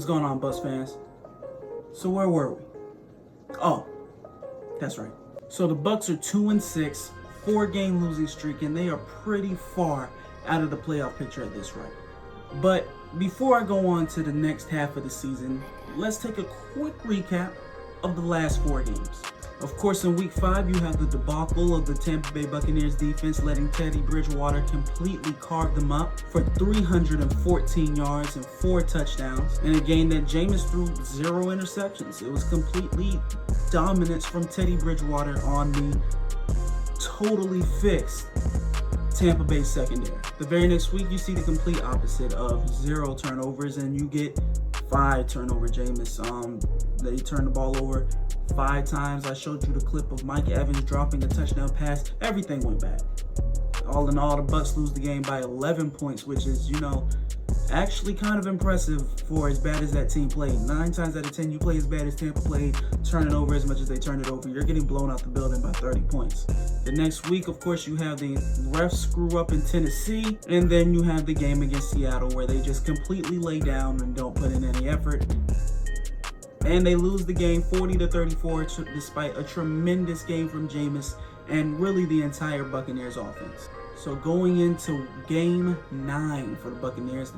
What's going on, Bucks fans? So where were we? Oh, that's right. So the Bucks are 2-6, 4-game losing streak, and they are pretty far out of the playoff picture at this rate. But before I go on to the next half of the season, let's take a quick recap of the last 4 games. Of course, in Week 5, you have the debacle of the Tampa Bay Buccaneers defense letting Teddy Bridgewater completely carve them up for 314 yards and 4 touchdowns in a game that Jameis threw 0 interceptions. It was completely dominance from Teddy Bridgewater on the totally fixed Tampa Bay secondary. The very next week, you see the complete opposite of 0 turnovers, and you get 5 turnover Jameis. They turned the ball over 5 times. I showed you the clip of Mike Evans dropping a touchdown pass. Everything went bad. All in all, the Bucks lose the game by 11 points, which is, actually kind of impressive for as bad as that team played. 9 times out of 10, you play as bad as Tampa played, turning over as much as they turned it over. You're getting blown out the building by 30 points. The next week, of course, you have the refs screw up in Tennessee, and then you have the game against Seattle where they just completely lay down and don't put in any effort. And they lose the game 40-34 despite a tremendous game from Jameis and really the entire Buccaneers offense. So going into game 9 for the Buccaneers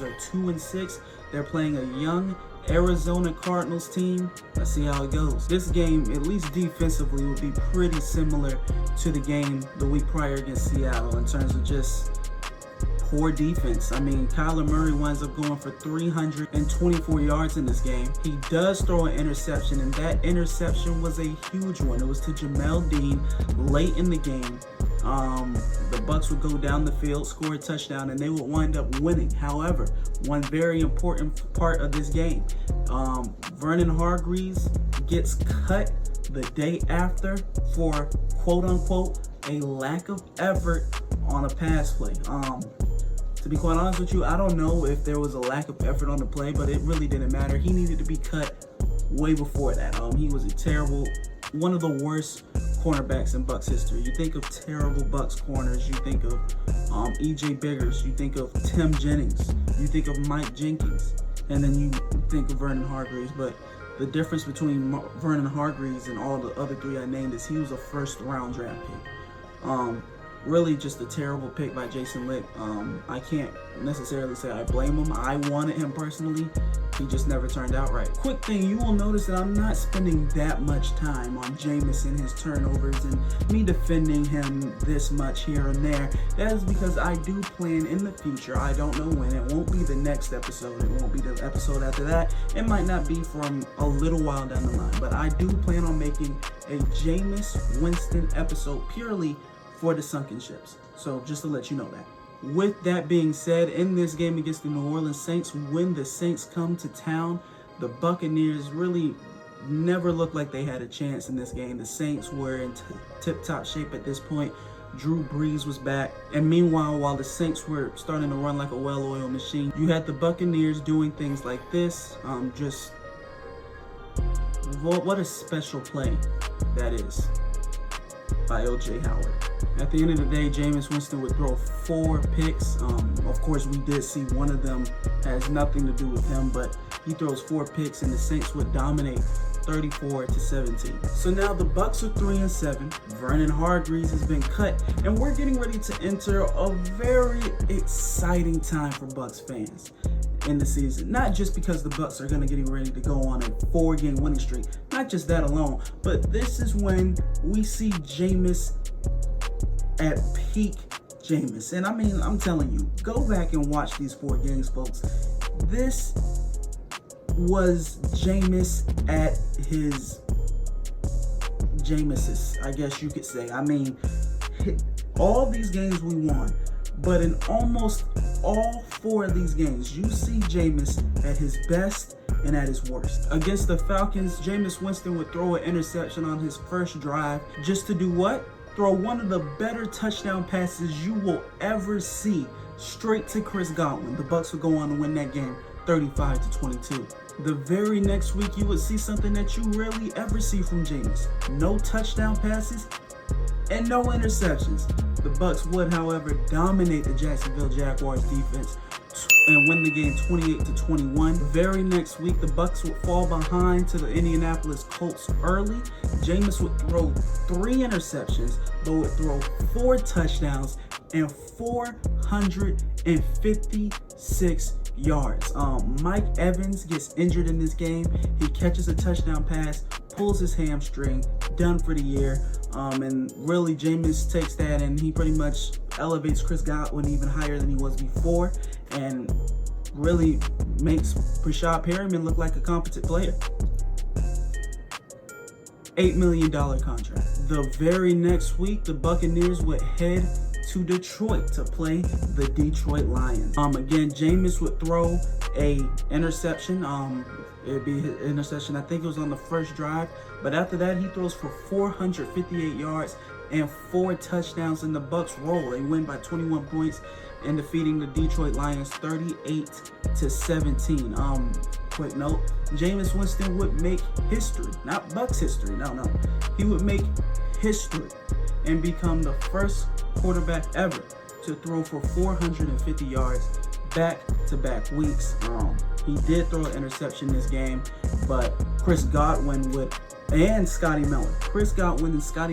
are 2-6. They're playing a young Arizona Cardinals team. Let's see how it goes. This game, at least defensively, will be pretty similar to the game the week prior against Seattle in terms of just poor defense. I mean, Kyler Murray winds up going for 324 yards in this game. He does throw an interception, and that interception was a huge one. It was to Jamel Dean late in the game. The Bucks would go down the field, score a touchdown, and they would wind up winning. However, one very important part of this game, Vernon Hargreaves gets cut the day after for quote-unquote a lack of effort on a pass play. To be quite honest with you, I don't know if there was a lack of effort on the play, but it really didn't matter. He needed to be cut way before that. He was one of the worst cornerbacks in Bucks history. You think of terrible Bucks corners, you think of E.J. Biggers, you think of Tim Jennings, you think of Mike Jenkins, and then you think of Vernon Hargreaves. But the difference between Vernon Hargreaves and all the other 3 I named is he was a first-round draft pick. Really just a terrible pick by Jason Lick. I can't necessarily say I blame him. I wanted him personally. He just never turned out right. Quick thing, you will notice that I'm not spending that much time on Jameis and his turnovers and me defending him this much here and there. That is because I do plan in the future. I don't know when. It won't be the next episode. It won't be the episode after that. It might not be from a little while down the line. But I do plan on making a Jameis Winston episode purely for the Sunken ships. So just to let you know that. With that being said, in this game against the New Orleans Saints, when the Saints come to town, the Buccaneers really never looked like they had a chance in this game. The Saints were in tip-top shape at this point. Drew Brees was back. And meanwhile, while the Saints were starting to run like a well-oiled machine, you had the Buccaneers doing things like this. What a special play that is by O.J. Howard. At the end of the day, Jameis Winston would throw 4 picks. Of course, we did see one of them has nothing to do with him, but he throws 4 picks, and the Saints would dominate 34-17. So now the Bucks are 3-7. Vernon Hargreaves has been cut, and we're getting ready to enter a very exciting time for Bucks fans in the season. Not just because the Bucks are getting ready to go on a 4-game winning streak. Not just that alone, but this is when we see Jameis at peak Jameis. And I mean, I'm telling you, go back and watch these 4 games, folks. This was Jameis at his Jameis, I guess you could say. I mean, all these games we won, but in almost all 4 of these games, you see Jameis at his best and at his worst. Against the Falcons, Jameis Winston would throw an interception on his first drive just to do what? Throw one of the better touchdown passes you will ever see straight to Chris Godwin. The Bucks would go on to win that game 35-22. The very next week, you would see something that you rarely ever see from Jameis. No touchdown passes and no interceptions. The Bucks would, however, dominate the Jacksonville Jaguars defense and win the game 28-21. Very next week, the Bucs would fall behind to the Indianapolis Colts early. Jameis would throw 3 interceptions, but would throw 4 touchdowns and 456 yards. Mike Evans gets injured in this game. He catches a touchdown pass, pulls his hamstring, done for the year. And really, Jameis takes that and he pretty much elevates Chris Godwin even higher than he was before, and really makes Rashad Perryman look like a competent player. $8 million contract. The very next week, the Buccaneers would head to Detroit to play the Detroit Lions. Again, Jameis would throw a interception. It'd be his interception, I think it was on the first drive, but after that he throws for 458 yards and 4 touchdowns, and the Bucs roll. They win by 21 points and defeating the Detroit Lions 38-17. Quick note, Jameis Winston would make history, not Bucs history, no. He would make history and become the first quarterback ever to throw for 450 yards back-to-back weeks. He did throw an interception this game, but Chris Godwin and Scotty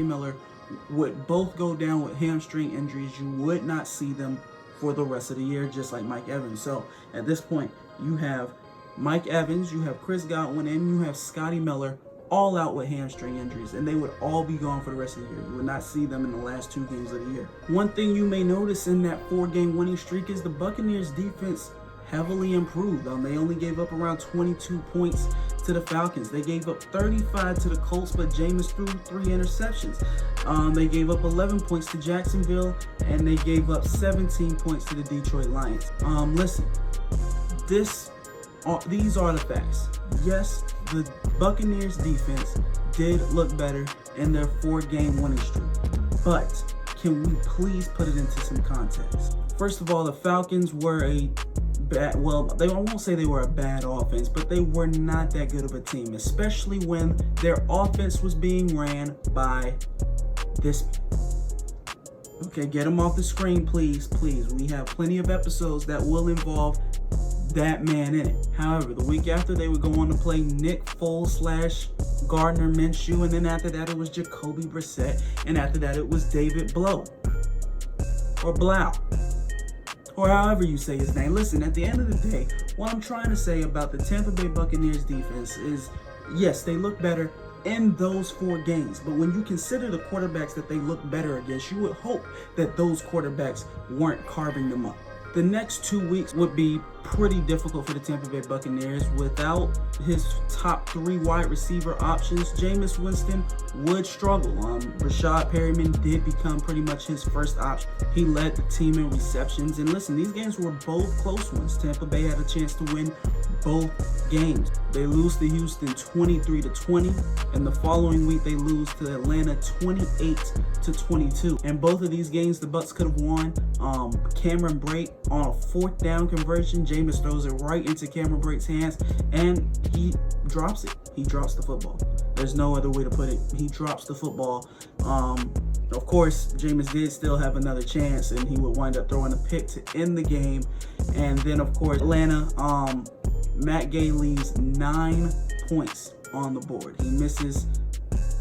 Miller would both go down with hamstring injuries. You would not see them for the rest of the year, just like Mike Evans. So at this point, you have Mike Evans, you have Chris Godwin, and you have Scotty Miller all out with hamstring injuries, and they would all be gone for the rest of the year. You would not see them in the last 2 games of the year. One thing you may notice in that 4-game winning streak is the Buccaneers defense heavily improved. They only gave up around 22 points to the Falcons. They gave up 35 to the Colts, but Jameis threw 3 interceptions. They gave up 11 points to Jacksonville, and they gave up 17 points to the Detroit Lions. Listen, these are the facts. Yes, the Buccaneers defense did look better in their 4-game winning streak, but can we please put it into some context? First of all, the Falcons were I won't say they were a bad offense, but they were not that good of a team, especially when their offense was being ran by this man. Okay, get him off the screen, please. We have plenty of episodes that will involve that man in it. However, the week after, they would go on to play Nick Foles / Gardner Minshew, and then after that it was Jacoby Brissett, and after that it was David Blow, or Blau, or however you say his name. Listen, at the end of the day, what I'm trying to say about the Tampa Bay Buccaneers defense is, yes, they look better in those 4 games, but when you consider the quarterbacks that they look better against, you would hope that those quarterbacks weren't carving them up. The next 2 weeks would be pretty difficult for the Tampa Bay Buccaneers. Without his top 3 wide receiver options, Jameis Winston would struggle. Rashad Perryman did become pretty much his first option. He led the team in receptions. And listen, these games were both close ones. Tampa Bay had a chance to win both games. They lose to Houston 23-20, and the following week they lose to Atlanta 28-22. And both of these games the Bucs could have won. Cameron Brate on a 4th down conversion, Jameis throws it right into Cameron Brate's hands, and he drops it. He drops the football. There's no other way to put it. He drops the football. Of course, Jameis did still have another chance, and he would wind up throwing a pick to end the game. And then, of course, Atlanta, Matt Gay leaves 9 points on the board. He misses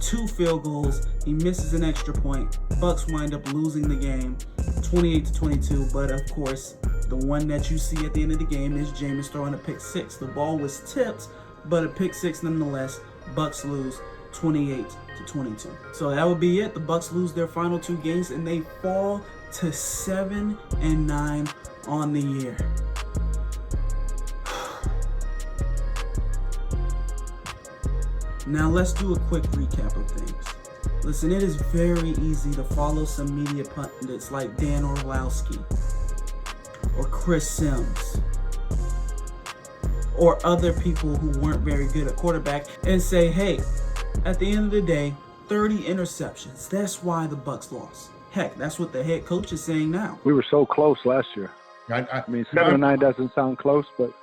2 field goals. He misses an extra point. Bucs wind up losing the game 28-22. But of course, the one that you see at the end of the game is Jameis throwing a pick 6. The ball was tipped, but a pick 6 nonetheless. Bucs lose 28-22. So that would be it. The Bucs lose their final 2 games, and they fall to 7-9 on the year. Now let's do a quick recap of things. Listen, it is very easy to follow some media pundits like Dan Orlowski or Chris Sims or other people who weren't very good at quarterback and say, hey, at the end of the day, 30 interceptions. That's why the Bucs lost. Heck, that's what the head coach is saying now. We were so close last year. I mean, 7-9 doesn't sound close, but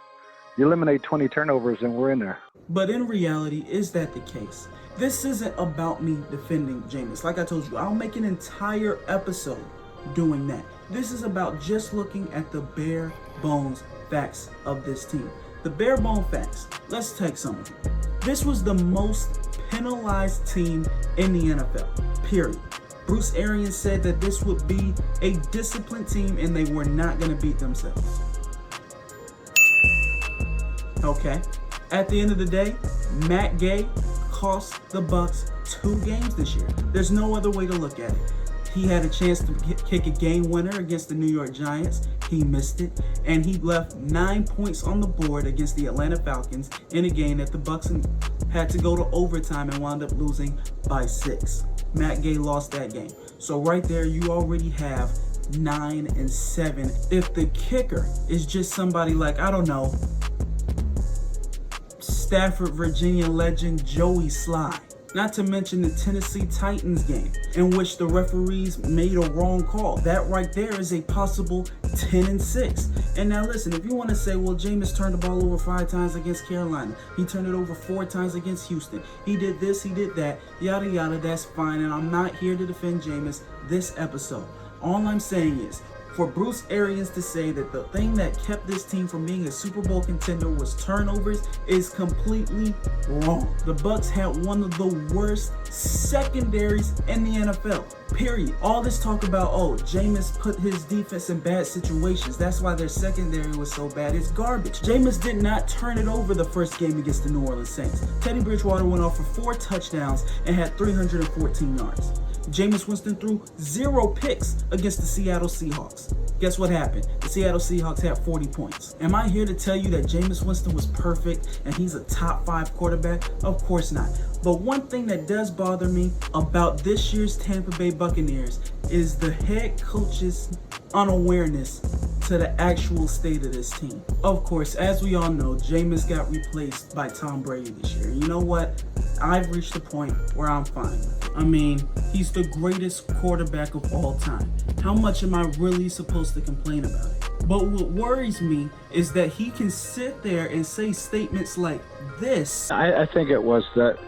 you eliminate 20 turnovers and we're in there. But in reality, is that the case? This isn't about me defending Jameis. Like I told you, I'll make an entire episode doing that. This is about just looking at the bare bones facts of this team. The bare bone facts. Let's take some of them. This was the most penalized team in the NFL, period. Bruce Arians said that this would be a disciplined team and they were not going to beat themselves. Okay. At the end of the day, Matt Gay cost the Bucs 2 games this year. There's no other way to look at it. He had a chance to kick a game winner against the New York Giants. He missed it, and he left 9 points on the board against the Atlanta Falcons in a game that the Bucs had to go to overtime and wound up losing by 6. Matt Gay lost that game. So right there, you already have 9-7. If the kicker is just somebody like, I don't know, Stafford, Virginia legend Joey Sly. Not to mention the Tennessee Titans game in which the referees made a wrong call. That right there is a possible 10-6. And now listen, if you want to say, well, Jameis turned the ball over 5 times against Carolina. He turned it over 4 times against Houston. He did this, he did that, yada, yada, that's fine. And I'm not here to defend Jameis this episode. All I'm saying is, for Bruce Arians to say that the thing that kept this team from being a Super Bowl contender was turnovers is completely wrong. The Bucs had one of the worst secondaries in the NFL, period. All this talk about, oh, Jameis put his defense in bad situations, that's why their secondary was so bad, it's garbage. Jameis did not turn it over the first game against the New Orleans Saints. Teddy Bridgewater went off for 4 touchdowns and had 314 yards. Jameis Winston threw 0 picks against the Seattle Seahawks. Guess what happened? The Seattle Seahawks had 40 points. Am I here to tell you that Jameis Winston was perfect and he's a top 5 quarterback? Of course not. But one thing that does bother me about this year's Tampa Bay Buccaneers is the head coach's unawareness to the actual state of this team. Of course, as we all know, Jameis got replaced by Tom Brady this year. You know what? I've reached a point where I'm fine with it. I mean, he's the greatest quarterback of all time. How much am I really supposed to complain about it? But what worries me is that he can sit there and say statements like this. I think it was that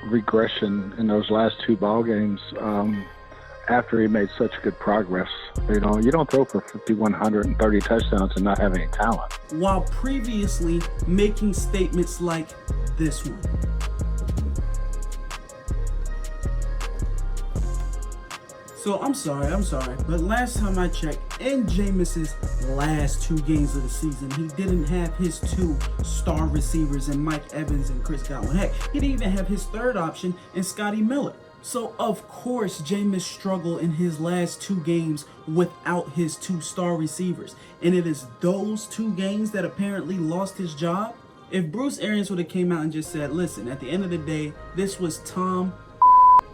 regression in those last 2 ball games after he made such good progress. You know, you don't throw for 5,130 touchdowns and not have any talent. While previously making statements like this one. So I'm sorry, but last time I checked, in Jameis's last 2 games of the season, he didn't have his 2 star receivers in Mike Evans and Chris Godwin. Heck, he didn't even have his 3rd option in Scotty Miller. So of course, Jameis struggled in his last 2 games without his 2 star receivers. And it is those 2 games that apparently lost his job. If Bruce Arians would have came out and just said, listen, at the end of the day, this was Tom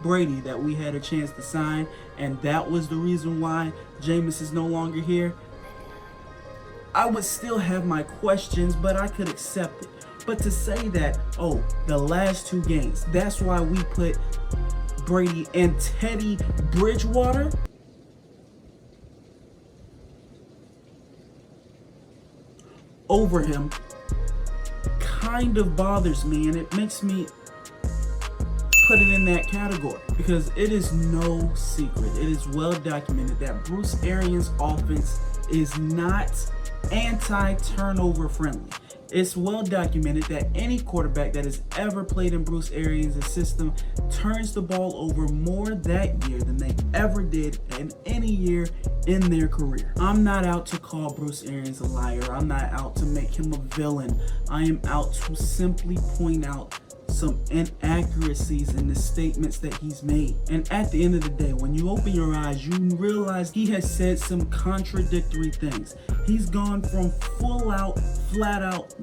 Brady that we had a chance to sign, and that was the reason why Jameis is no longer here, I would still have my questions, but I could accept it. But to say that, oh, the last 2 games, that's why we put Brady and Teddy Bridgewater over him, kind of bothers me, and it makes me put it in that category, because it is no secret, it is well documented that Bruce Arians' offense is not anti-turnover friendly. It's well documented that any quarterback that has ever played in Bruce Arians' system turns the ball over more that year than they ever did in any year in their career. I'm not out to call Bruce Arians a liar. I'm not out to make him a villain. I am out to simply point out some inaccuracies in the statements that he's made. And at the end of the day, when you open your eyes, you realize he has said some contradictory things. He's gone from full out, flat out,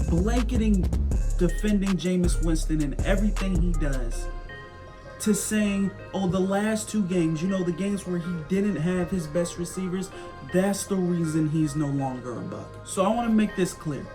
blanketing, defending Jameis Winston and everything he does, to saying, oh, the last 2 games, you know, the games where he didn't have his best receivers, that's the reason he's no longer a Buck. So I want to make this clear.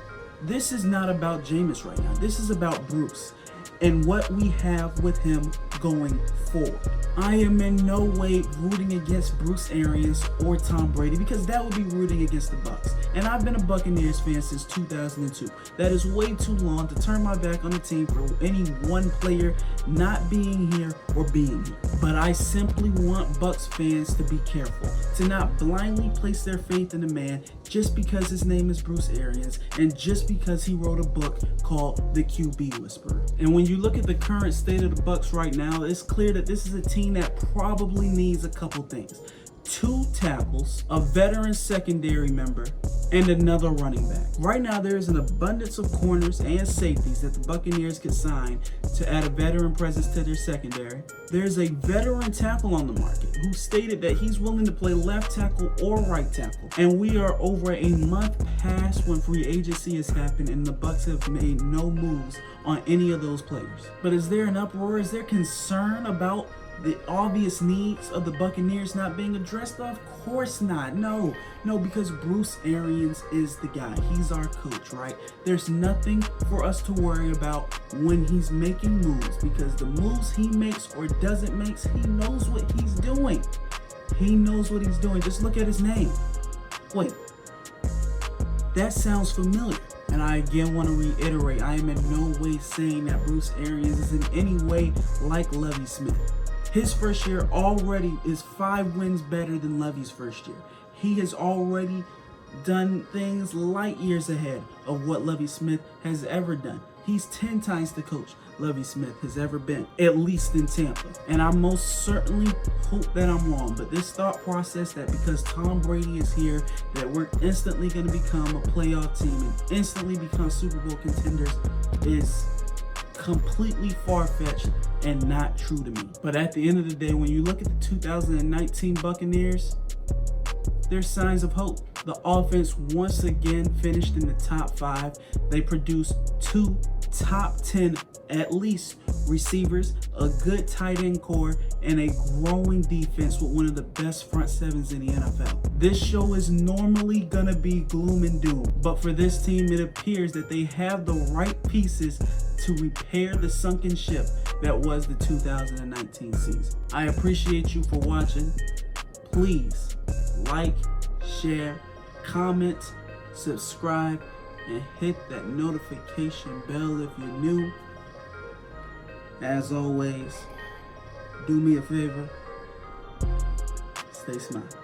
This is not about Jameis right now. This is about Bruce and what we have with him going forward. I am in no way rooting against Bruce Arians or Tom Brady, because that would be rooting against the Bucs. And I've been a Buccaneers fan since 2002. That is way too long to turn my back on the team for any one player not being here or being here. But I simply want Bucs fans to be careful, to not blindly place their faith in a man just because his name is Bruce Arians and just because he wrote a book called The QB Whisperer. And when you look at the current state of the Bucs right now, it's clear that this is a team that probably needs a couple things. 2 tackles, a veteran secondary member, and another running back. Right now, there is an abundance of corners and safeties that the Buccaneers could sign to add a veteran presence to their secondary. There's a veteran tackle on the market who stated that he's willing to play left tackle or right tackle. And we are over a month past when free agency has happened and the Bucs have made no moves on any of those players. But is there an uproar? Is there concern about the obvious needs of the Buccaneers not being addressed? Of course not. No, because Bruce Arians is the guy. He's our coach, right? There's nothing for us to worry about when he's making moves, because the moves he makes or doesn't make, he knows what he's doing. He knows what he's doing. Just look at his name. Wait, that sounds familiar. And I again want to reiterate, I am in no way saying that Bruce Arians is in any way like Lovie Smith. His first year already is 5 wins better than Lovie's first year. He has already done things light years ahead of what Lovie Smith has ever done. He's 10 times the coach Lovie Smith has ever been, at least in Tampa. And I most certainly hope that I'm wrong, but this thought process that because Tom Brady is here, that we're instantly going to become a playoff team and instantly become Super Bowl contenders is completely far-fetched and not true to me. But at the end of the day, when you look at the 2019 Buccaneers, there's signs of hope. The offense once again finished in the top 5. They produced 2 top 10 at least receivers, a good tight end core, and a growing defense with one of the best front sevens in the NFL. This show is normally gonna be gloom and doom, but for this team, it appears that they have the right pieces to repair the sunken ship that was the 2019 season. I appreciate you for watching. Please like, share, comment, subscribe, and hit that notification bell if you're new. As always, do me a favor, stay smart.